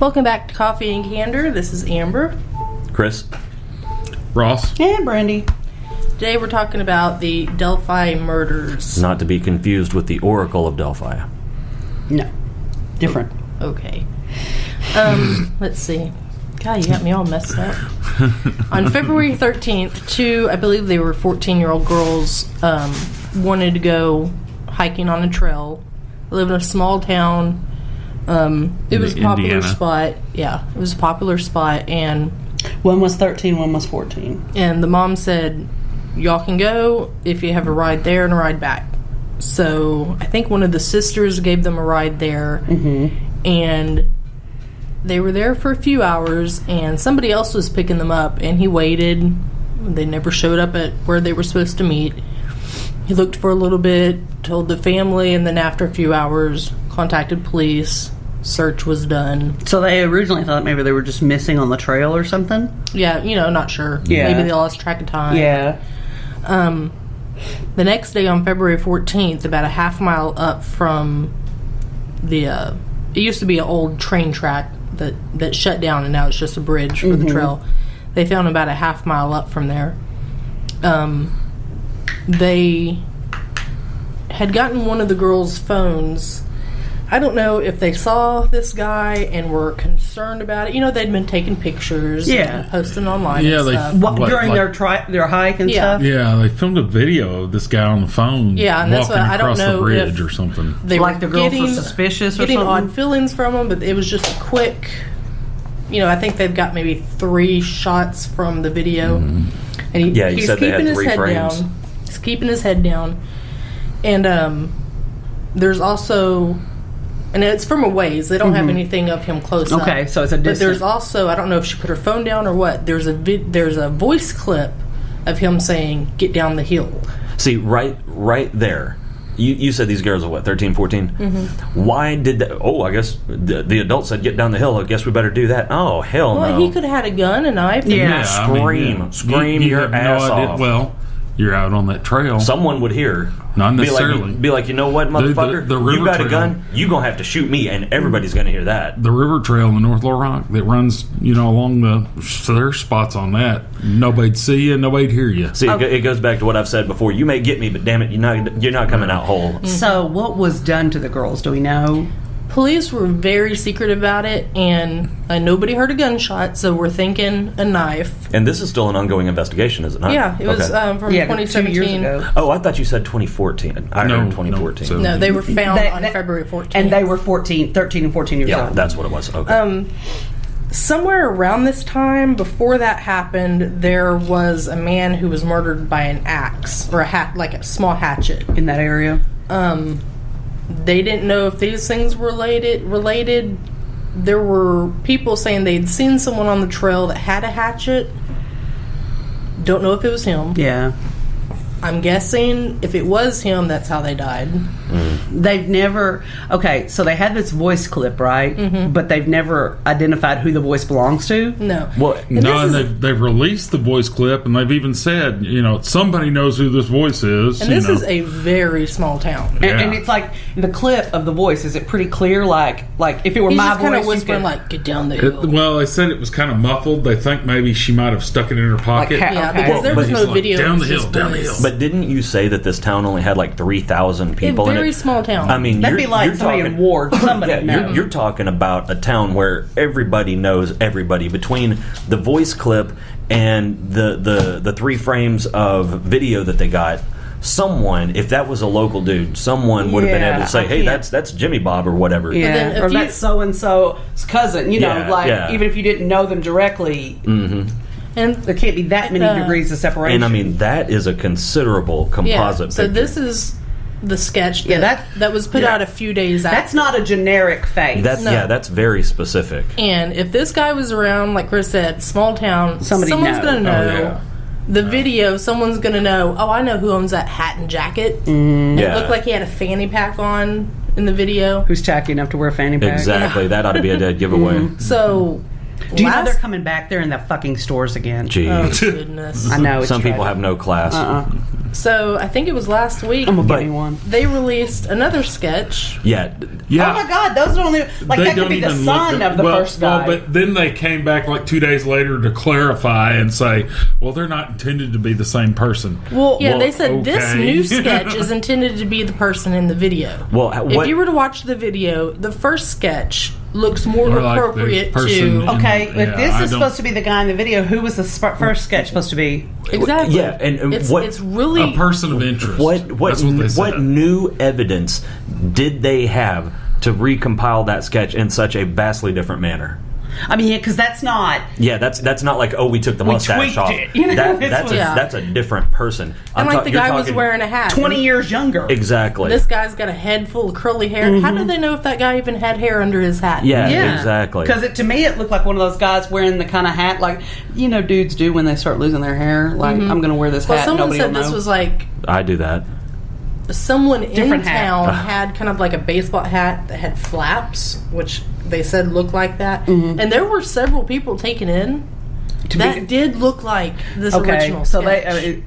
Welcome back to Coffee and Candor. This is Amber. Chris. Ross. And Brandy. Today we're talking about the Delphi Murders. Not to be confused with the Oracle of Delphi. No. Different. Okay. Let's see. God, you got me all messed up. On February 13th, two, I believe they were 14-year-old girls, wanted to go hiking on a trail. They live in a small town. It was a popular Indiana. spot. Yeah, it was a popular spot. And One was 13, one was 14. And the mom said, y'all can go if you have a ride there and a ride back. So I think one of the sisters gave them a ride there. Mm-hmm. And they were there for a few hours, and somebody else was picking them up, and he waited. They never showed up at where they were supposed to meet. He looked for a little bit, told the family, and then after a few hours, contacted police. Search was done. So they originally thought maybe they were just missing on the trail or something? Yeah, not sure. Yeah. Maybe they lost track of time. Yeah. The next day on February 14th, about a half mile up from the, it used to be an old train track that shut down, and now it's just a bridge for the trail. They found about a half mile up from there. They had gotten one of the girls' phones. I don't know if they saw this guy and were concerned about it. They'd been taking pictures and posting online and stuff. During their hike and stuff? Yeah, they filmed a video of this guy on the phone. Yeah, and that's walking what I don't across know the bridge if or something. They like were the girls were suspicious or getting something? odd feelings from them, but it was just a quick. I think they've got maybe 3 shots from the video, and he's said they had keeping his 3 head frames. down. He's keeping his head down, and there's also. And it's from a ways. They don't have anything of him close up. Okay, so it's a distance. But there's also, I don't know if she put her phone down or what, there's a voice clip of him saying, "Get down the hill." See, right there. You said these girls are what, 13, 14? Mm-hmm. Why did that? Oh, I guess the adult said, "Get down the hill." I guess we better do that. Oh, hell no. Well, he could have had a gun, a knife. Yeah. Scream You your have no ass idea. off. Well, you're out on that trail. Someone would hear. Not necessarily. Be like, you know what, motherfucker? The river you got a trail. gun, you going to have to shoot me, and everybody's going to hear that. The river trail in the North Little Rock that runs, along so there's spots on that. Nobody'd see you, nobody'd hear you. See, it goes back to what I've said before. You may get me, but damn it, you're not coming out whole. Mm-hmm. So what was done to the girls? Do we know? Police were very secret about it, and nobody heard a gunshot, so we're thinking a knife. And this is still an ongoing investigation, is it not? Yeah, it was from 2017. 2 years ago. Oh, I thought you said 2014. I heard 2014. No, they were found on February 14th. And they were 13 and 14 years Yeah, old. that's what it was. Okay. Somewhere around this time, before that happened, there was a man who was murdered by an axe, or like a small hatchet. In that area? They didn't know if these things were related. There were people saying they'd seen someone on the trail that had a hatchet. Don't know if it was him. Yeah. I'm guessing if it was him, that's how they died. They've never... Okay, so they had this voice clip, right? Mm-hmm. But they've never identified who the voice belongs to? No. Well, And they've released the voice clip, and they've even said, somebody knows who this voice is. And this is a very small town. And it's like, the clip of the voice, is it pretty clear? Like if it were He's my just kind voice... of whispering, like, "Get down the hill." Well, they said it was kind of muffled. They think maybe she might have stuck it in her pocket. Yeah, Okay. because there was no he's like, video. "Down It the was hill, just down the voice. hill." but didn't you say that this town only had like 3,000 people A in it? very small town. I mean, That'd be like somebody in Ward. Somebody knows. you're talking about a town where everybody knows everybody. Between the voice clip and the 3 frames of video that they got, someone, if that was a local dude, someone would have been able to say, "Hey, that's Jimmy Bob," or whatever. Yeah, or that's so-and-so's cousin, even if you didn't know them directly. Mm-hmm. And there can't be that many degrees of separation. And I mean, that is a considerable composite so picture. this is the sketch that was put out a few days after. That's not a generic face. That's very specific. And if this guy was around, like Chris said, small town, someone's going to know. Oh, yeah. The video, someone's going to know, oh, I know who owns that hat and jacket. It looked like he had a fanny pack on in the video. Who's tacky enough to wear a fanny pack? Exactly. That ought to be a dead giveaway. So Do you know they're coming back there in the fucking stores again? Gee. Oh, goodness. I know. It's Some people tragic. have no class. So, I think it was last week. I'm gonna But- give me one. They released another sketch. Yeah. Yeah. Oh my God, those don't even like They that could don't be the even son look of the first guy. Well, but then they came back like 2 days later to clarify and say, well, they're not intended to be the same person. Well, yeah, Well, they said this okay. new sketch is intended to be the person in the video. Well, If you were to watch the video, the first sketch looks more Or like the appropriate person to... Okay, Yeah, if this I is don't- supposed to be the guy in the video, who was the first sketch supposed to be? Exactly. Yeah, and it's, what- it's really... A person of interest. That's what they said. What new evidence did they have to recompile that sketch in such a vastly different manner? I mean, yeah, because that's not. Yeah, that's not like, oh, we took the mustache tweaked off. it, you know? That's a different person. And like the guy was wearing a hat. 20 years younger. Exactly. This guy's got a head full of curly hair. How did they know if that guy even had hair under his hat? Yeah, exactly. Because to me, it looked like one of those guys wearing the kind of hat like, dudes do when they start losing their hair. Like, I'm going to wear this Well, hat. someone Nobody said will this know. was like I do that. someone Different in hat. town had kind of like a baseball hat that had flaps, which they said looked like that. And there were several people taken in that did look like this original so sketch.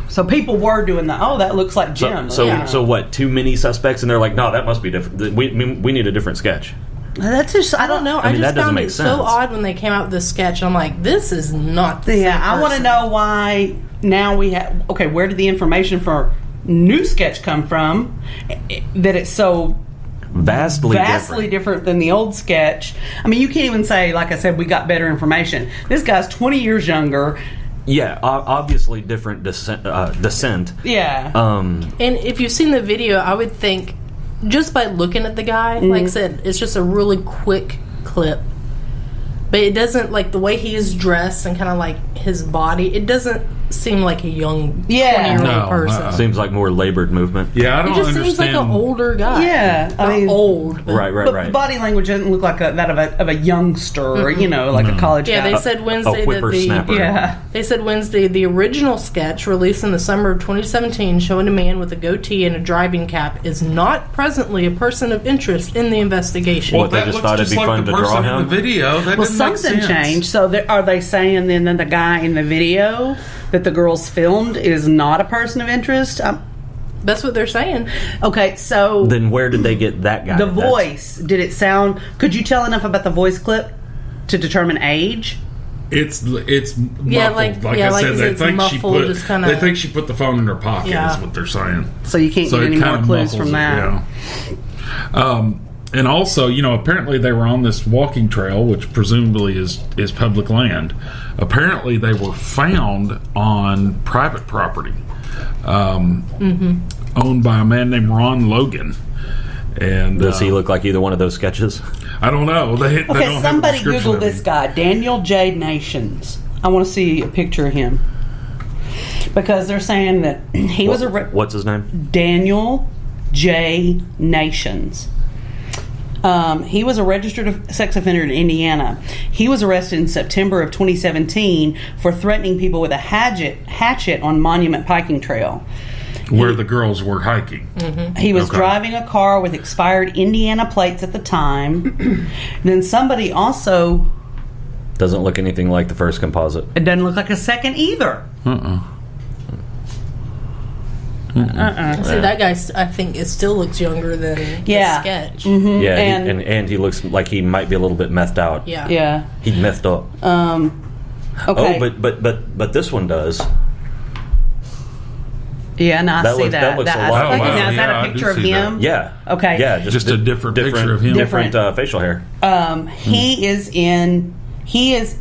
so people were doing that looks like Jim. So what? Too many suspects, and they're like, no, that must be different. We need a different sketch. That's just I don't know. I mean, just that doesn't found make it so sense. odd when they came out with this sketch. I'm like, this is not the same I want to person. know why now we have. Okay, where did the information for new sketch come from? That it's so Vastly different than the old sketch. I mean, you can't even say, like I said, we got better information. This guy's 20 years younger. Yeah, obviously different descent. Yeah. And if you've seen the video, I would think just by looking at the guy, like I said, it's just a really quick clip. But it doesn't, like, the way he is dressed and kind of like his body, it doesn't seem like a young 20-year-old No, person. Seems like more labored movement. Yeah, I He don't just understand. seems like an older guy. Yeah, I Not mean- old. But Right. But the body language doesn't look like that of a youngster, like a college Yeah, guy. they said Wednesday that whippersnapper. They said Wednesday the original sketch released in the summer of 2017 showing a man with a goatee and a driving cap is not presently a person of interest in the investigation. What, they that just looks thought it'd be like fun the to draw person him? in the video. That Well, didn't make something sense. changed. So are they saying then that the guy in the video that the girls filmed is not a person of interest? That's what they're saying. Okay, so Then where did they get that guy? the voice, did it sound... Could you tell enough about the voice clip to determine age? It's muffled. Yeah, like like- yeah, I like said, they it's think muffled, just kinda- they think she put the phone in her pocket. Yeah. Is what they're saying. So you can't get it any more kinda clues muffles from it, that. yeah. And also, apparently they were on this walking trail, which presumably is public land. Apparently they were found on private property, owned by a man named Ron Logan. And Does he look like either one of those sketches? I don't know. They don't Okay, have a somebody description Google of this him. guy, Daniel J. Nations. I want to see a picture of him. Because they're saying that he was a... What's his name? Daniel J. Nations. He was a registered sex offender in Indiana. He was arrested in September of 2017 for threatening people with a hatchet on Monument Hiking Trail. Where the girls were hiking. He was Okay. driving a car with expired Indiana plates at the time. Then somebody also... Doesn't look anything like the first composite. It doesn't look like a second either. See, that guy, I think, it still looks younger than Yeah. the sketch. Yeah, And- and he looks like he might be a little bit methed out. Yeah. Yeah. He methed up. Okay. Oh, but this one does. Yeah, no, I That see looks- that. that looks a lot now, like is him. that Yeah, I a do picture of see that. him? Yeah. Okay. Yeah, Just a different picture of him. Different facial hair. He is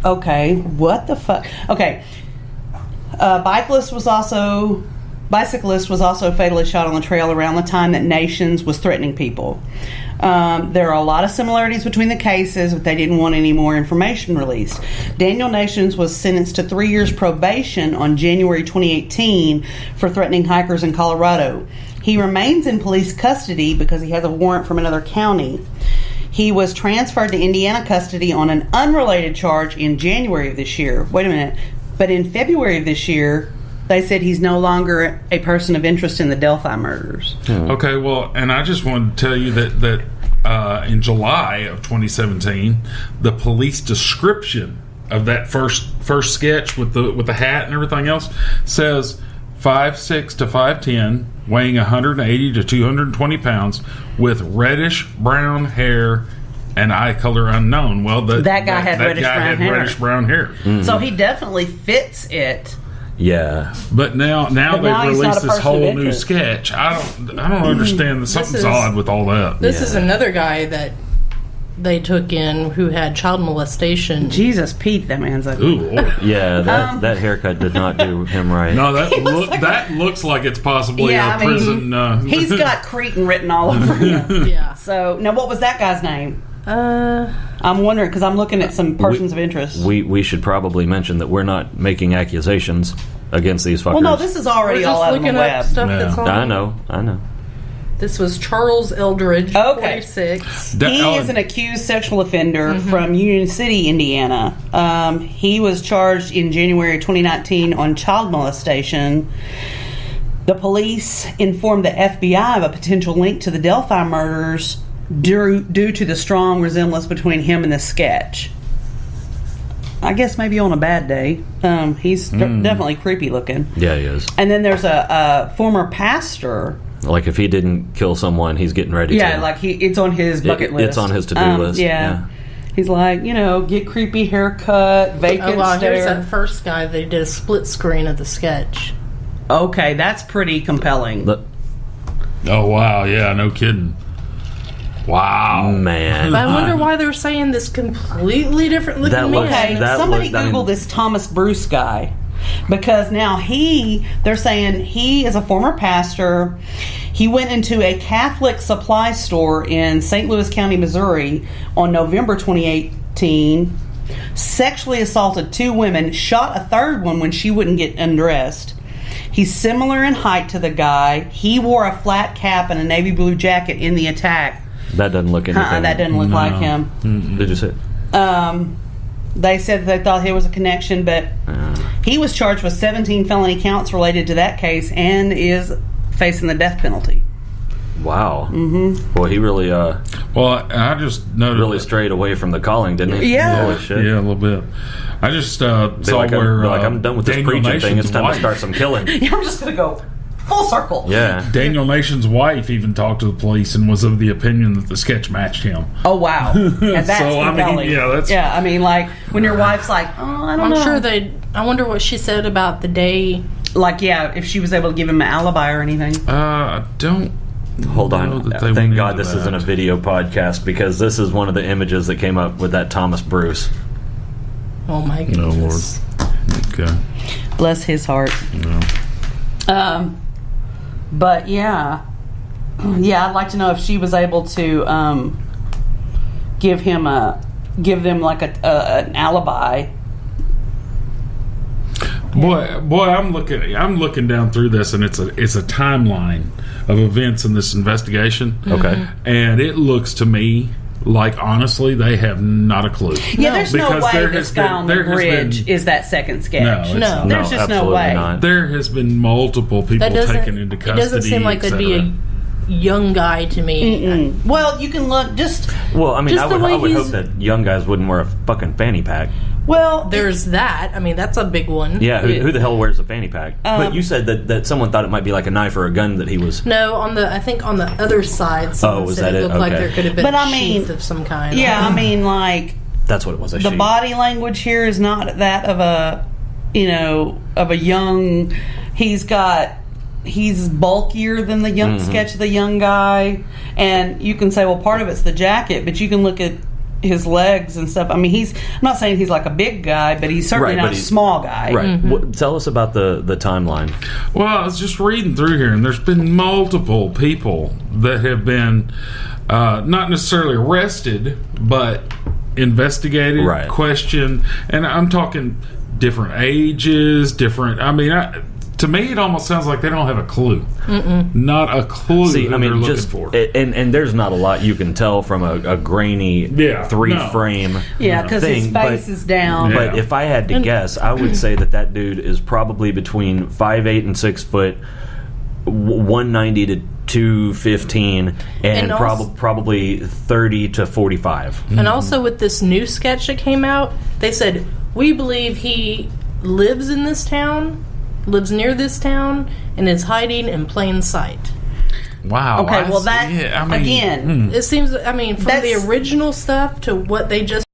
okay, what the fuck? Okay. Bicyclist was also fatally shot on the trail around the time that Nations was threatening people. There are a lot of similarities between the cases, but they didn't want any more information released. Daniel Nations was sentenced to 3 years probation on January 2018 for threatening hikers in Colorado. He remains in police custody because he has a warrant from another county. He was transferred to Indiana custody on an unrelated charge in January of this year. Wait a minute. But in February of this year, they said he's no longer a person of interest in the Delphi murders. Okay, well, and I just wanted to tell you that in July of 2017, the police description of that first sketch with the hat and everything else says 5'6" to 5'10", weighing 180 to 220 pounds, with reddish brown hair and eye color unknown. Well, that guy had reddish brown hair. Mm-hmm. So he definitely fits it. Yeah, but now they've released this whole new sketch. I don't understand that something's odd with all that. This is another guy that they took in who had child molestation. Jesus, Pete, that man's like, ooh, Lord. Yeah, that haircut did not do him right. No, that looks like it's possibly a prison. He's got Cretan written all over him. Yeah. So now, what was that guy's name? I'm wondering because I'm looking at some persons of interest. We should probably mention that we're not making accusations against these fuckers. Well, no, this is already all out on the web. Stuff that's on. I know. This was Charles Eldridge, 46. He is an accused sexual offender from Union City, Indiana. He was charged in January 2019 on child molestation. The police informed the FBI of a potential link to the Delphi murders due to the strong resemblance between him and the sketch. I guess maybe on a bad day. He's definitely creepy looking. Yeah, he is. And then there's a former pastor. Like if he didn't kill someone, he's getting ready to. Yeah, like it's on his bucket list. It's on his to-do list. Yeah. He's like, get creepy haircut, vacant stare. Here's that first guy. They did a split screen of the sketch. Okay, that's pretty compelling. Oh, wow. Yeah, no kidding. Wow. Man. But I wonder why they're saying this completely different looking man. Okay, somebody Google this Thomas Bruce guy. Because now they're saying he is a former pastor. He went into a Catholic supply store in St. Louis County, Missouri on November 2018, sexually assaulted 2 women, shot a third one when she wouldn't get undressed. He's similar in height to the guy. He wore a flat cap and a navy blue jacket in the attack. That doesn't look anything. That doesn't look like him. Mm-mm. Did you say? They said they thought there was a connection, but he was charged with 17 felony counts related to that case and is facing the death penalty. Wow. Mm-hmm. Well, he really I just noticed really strayed away from the calling, didn't he? Yeah. Holy shit. Yeah, a little bit. I just saw I'm done with this Daniel preaching Nation's thing. It's time wife. to start some killing. Yeah, I'm just going to go full circle. Yeah. Daniel Nation's wife even talked to the police and was of the opinion that the sketch matched him. Oh, wow. And that's compelling. I mean, like, when your wife's like, I don't know. I'm sure I wonder what she said about the day. Like, if she was able to give him an alibi or anything. I don't. Hold on. Thank God this isn't a video podcast, because this is one of the images that came up with that Thomas Bruce. Oh, my goodness. No, Lord. Okay. Bless his heart. No. But yeah, I'd like to know if she was able to give them like an alibi. Boy, I'm looking down through this, and it's a timeline of events in this investigation. Okay, and it looks to me like, honestly, they have not a clue. Yeah, there's no way this guy on the bridge is that second sketch. No, there's just no way. Not. There has been multiple people taken into custody. It doesn't seem like that'd be a young guy to me. Mm-mm. Well, you can look just. Well, I mean, just I would hope that young guys wouldn't wear a fucking fanny pack. Well, there's that. I mean, that's a big one. Yeah, who the hell wears a fanny pack? But you said that someone thought it might be like a knife or a gun that he was. No, I think on the other side. Was that it? Looked like Okay. there could have been a sheath of some kind. Yeah, I mean, like that's what it was. The body language here is not that of a young. He's bulkier than the young sketch of the young guy, and you can say, well, part of it's the jacket, but you can look at his legs and stuff. I mean, I'm not saying he's like a big guy, but he's certainly not a small guy. Right. Mm-hmm. Tell us about the timeline. Well, I was just reading through here, and there's been multiple people that have been not necessarily arrested, but investigated, questioned, and I'm talking different ages, different. I mean, to me, it almost sounds like they don't have a clue. Mm-mm. Not a clue. See, I mean, they're just looking for. And there's not a lot you can tell from a grainy frame. Yeah, because his face is down. But if I had to guess, I would say that dude is probably between 5'8" and 6 foot, 190 to 215, and also, probably 30 to 45. And also with this new sketch that came out, they said, we believe he lives in this town, lives near this town, and is hiding in plain sight. Wow. Okay, well that, again... It seems, from the original stuff to what they just